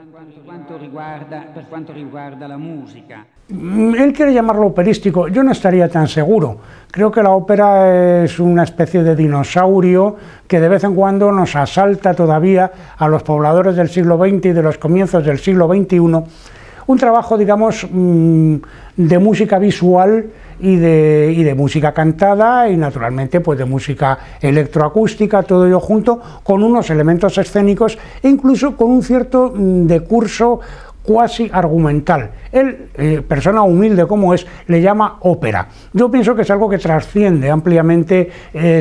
Per quanto riguarda la música. Él quiere llamarlo operístico, yo no estaría tan seguro. Creo que la ópera es una especie de dinosaurio que de vez en cuando nos asalta todavía a los pobladores del siglo XX y de los comienzos del siglo XXI. Un trabajo, digamos, de música visual y de música cantada y naturalmente pues de música electroacústica, todo ello junto con unos elementos escénicos e incluso con un cierto decurso cuasi argumental. Él, persona humilde como es, le llama ópera. Yo pienso que es algo que trasciende ampliamente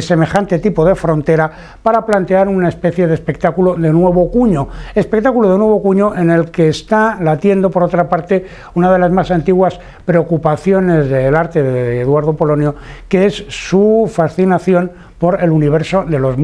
semejante tipo de frontera para plantear una especie de espectáculo de nuevo cuño en el que está latiendo, por otra parte, una de las más antiguas preocupaciones del arte de Eduardo Polonio, que es su fascinación por el universo de los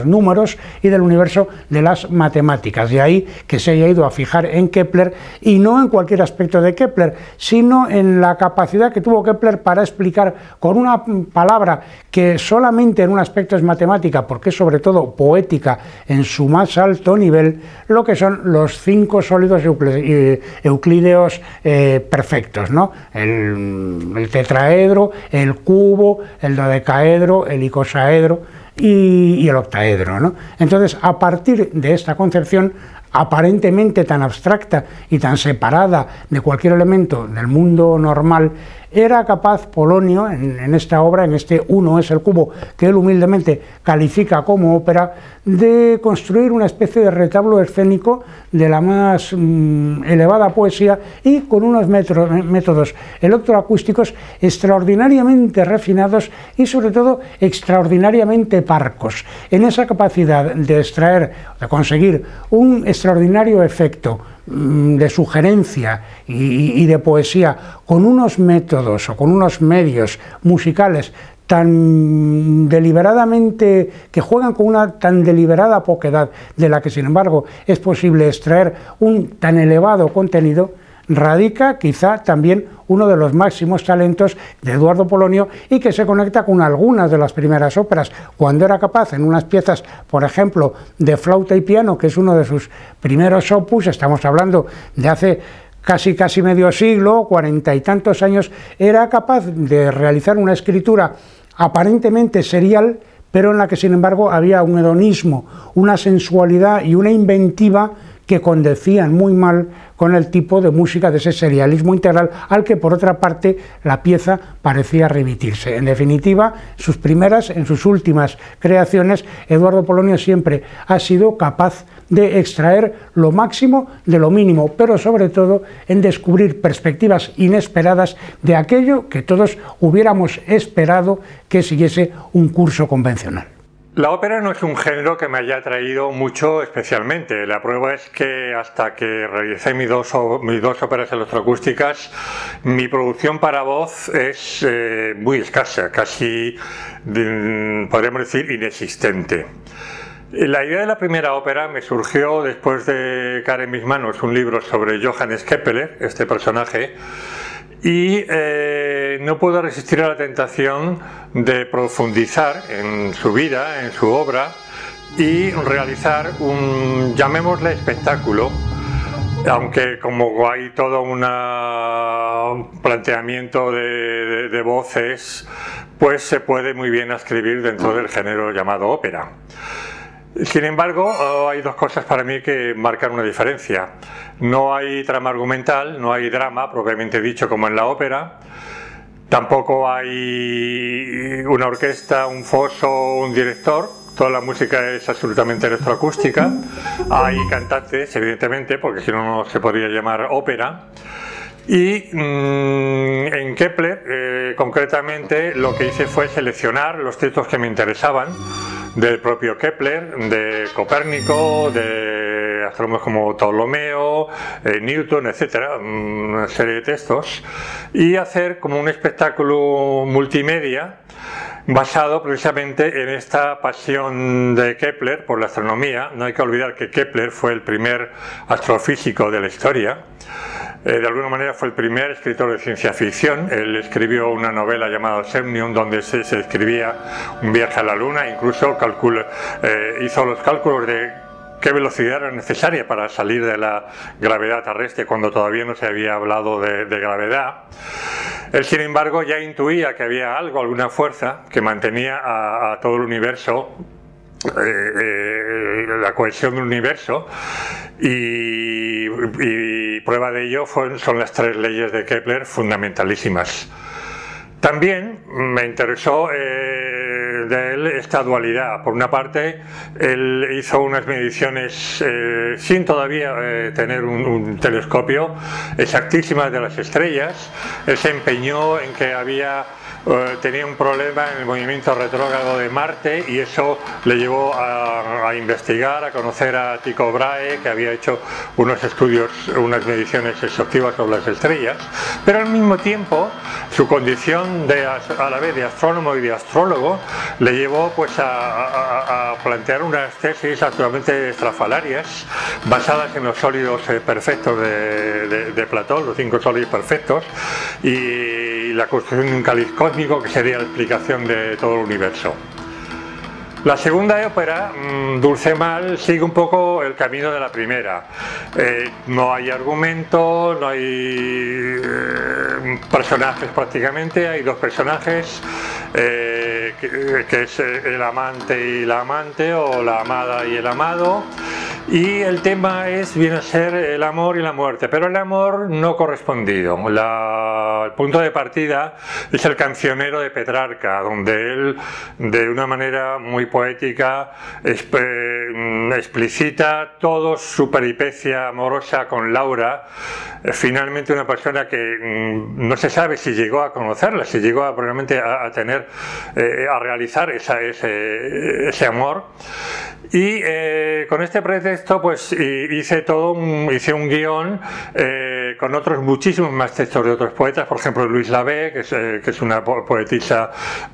números y del universo de las matemáticas. De ahí que se haya ido a fijar en Kepler, y no en cualquier aspecto de Kepler, sino en la capacidad que tuvo Kepler para explicar con una palabra que solamente en un aspecto es matemática, porque es sobre todo poética en su más alto nivel, lo que son los 5 sólidos euclídeos perfectos, ¿no? El tetraedro, el cubo, el dodecaedro, el icosaedro y el octaedro, ¿no? Entonces, a partir de esta concepción aparentemente tan abstracta y tan separada de cualquier elemento del mundo normal, era capaz Polonio, en esta obra, en este Uno es el cubo, que él humildemente califica como ópera, de construir una especie de retablo escénico de la más elevada poesía y con unos métodos electroacústicos extraordinariamente refinados y sobre todo extraordinariamente parcos, en esa capacidad de extraer, de conseguir un extraordinario efecto de sugerencia y de poesía con unos métodos o con unos medios musicales tan deliberadamente, que juegan con una tan deliberada poquedad, de la que sin embargo es posible extraer un tan elevado contenido, radica quizá también uno de los máximos talentos de Eduardo Polonio, y que se conecta con algunas de las primeras óperas, cuando era capaz en unas piezas, por ejemplo, de flauta y piano, que es uno de sus primeros opus, estamos hablando de hace casi medio siglo, 40 y tantos años, era capaz de realizar una escritura aparentemente serial, pero en la que sin embargo había un hedonismo, una sensualidad y una inventiva que condecían muy mal con el tipo de música de ese serialismo integral al que por otra parte la pieza parecía remitirse. En definitiva, en sus últimas creaciones, Eduardo Polonio siempre ha sido capaz de extraer lo máximo de lo mínimo, pero sobre todo en descubrir perspectivas inesperadas de aquello que todos hubiéramos esperado que siguiese un curso convencional. La ópera no es un género que me haya atraído mucho especialmente. La prueba es que hasta que realicé mis dos óperas electroacústicas, mi producción para voz es muy escasa, casi podríamos decir inexistente. La idea de la primera ópera me surgió después de caer en mis manos un libro sobre Johannes Kepler, este personaje, y no puedo resistir a la tentación de profundizar en su vida, en su obra, y realizar un, llamémosle, espectáculo, aunque como hay todo un planteamiento de voces, pues se puede muy bien adscribir dentro del género llamado ópera. Sin embargo, hay dos cosas para mí que marcan una diferencia. No hay trama argumental, no hay drama propiamente dicho como en la ópera. Tampoco hay una orquesta, un foso, un director. Toda la música es absolutamente electroacústica. Hay cantantes, evidentemente, porque si no, no se podría llamar ópera. Y en Kepler, concretamente, lo que hice fue seleccionar los textos que me interesaban del propio Kepler, de Copérnico, de astrónomos como Ptolomeo, Newton, etcétera, una serie de textos, y hacer como un espectáculo multimedia basado precisamente en esta pasión de Kepler por la astronomía. No hay que olvidar que Kepler fue el primer astrofísico de la historia. De alguna manera fue el primer escritor de ciencia ficción. Él escribió una novela llamada Semnium, donde se describía un viaje a la Luna, incluso hizo los cálculos de qué velocidad era necesaria para salir de la gravedad terrestre cuando todavía no se había hablado de gravedad. Él, sin embargo, ya intuía que había algo, alguna fuerza que mantenía a todo el universo, la cohesión del universo, y prueba de ello son las 3 leyes de Kepler fundamentalísimas. También me interesó de él esta dualidad. Por una parte, él hizo unas mediciones sin todavía tener un telescopio exactísimas de las estrellas. Él se empeñó en que tenía un problema en el movimiento retrógrado de Marte, y eso le llevó a investigar, a conocer a Tycho Brahe, que había hecho unos estudios, unas mediciones exhaustivas sobre las estrellas. Pero al mismo tiempo, su condición a la vez de astrónomo y de astrólogo le llevó pues a plantear unas tesis actualmente estrafalarias basadas en los sólidos perfectos de Platón, los 5 sólidos perfectos, y la construcción de un cáliz cósmico, que sería la explicación de todo el universo. La segunda ópera, Dulce Mal, sigue un poco el camino de la primera. No hay argumento, no hay personajes prácticamente, hay 2 personajes, que es el amante y la amante, o la amada y el amado, y el tema viene a ser el amor y la muerte, pero el amor no correspondido. El punto de partida es el cancionero de Petrarca, donde él, de una manera muy poética, explicita toda su peripecia amorosa con Laura, finalmente una persona que no se sabe si llegó a conocerla, si llegó probablemente a realizar ese amor. Y con este pretexto pues hice un guión con otros muchísimos más textos de otros poetas, por ejemplo Luis Labé, que es una poetisa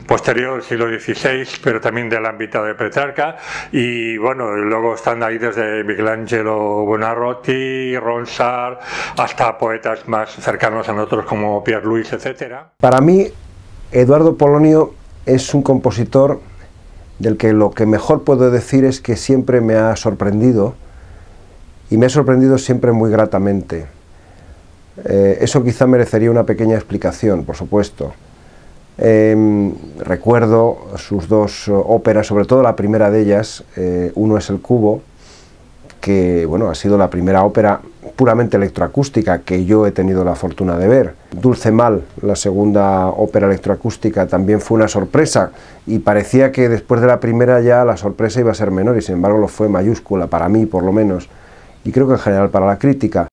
posterior del siglo XVI, pero también del ámbito de Petrarca, y bueno, luego están ahí desde Michelangelo Buonarroti, Ronsard, hasta poetas más cercanos a nosotros como Pierre Louis, etc. Para mí, Eduardo Polonio es un compositor del que lo que mejor puedo decir es que siempre me ha sorprendido, y me ha sorprendido siempre muy gratamente. Eso quizá merecería una pequeña explicación, por supuesto. Recuerdo sus 2 óperas, sobre todo la primera de ellas. Uno es El Cubo, que bueno, ha sido la primera ópera puramente electroacústica que yo he tenido la fortuna de ver. Dulce Mal, la segunda ópera electroacústica, también fue una sorpresa, y parecía que después de la primera ya la sorpresa iba a ser menor, y sin embargo lo fue mayúscula, para mí por lo menos, y creo que en general para la crítica.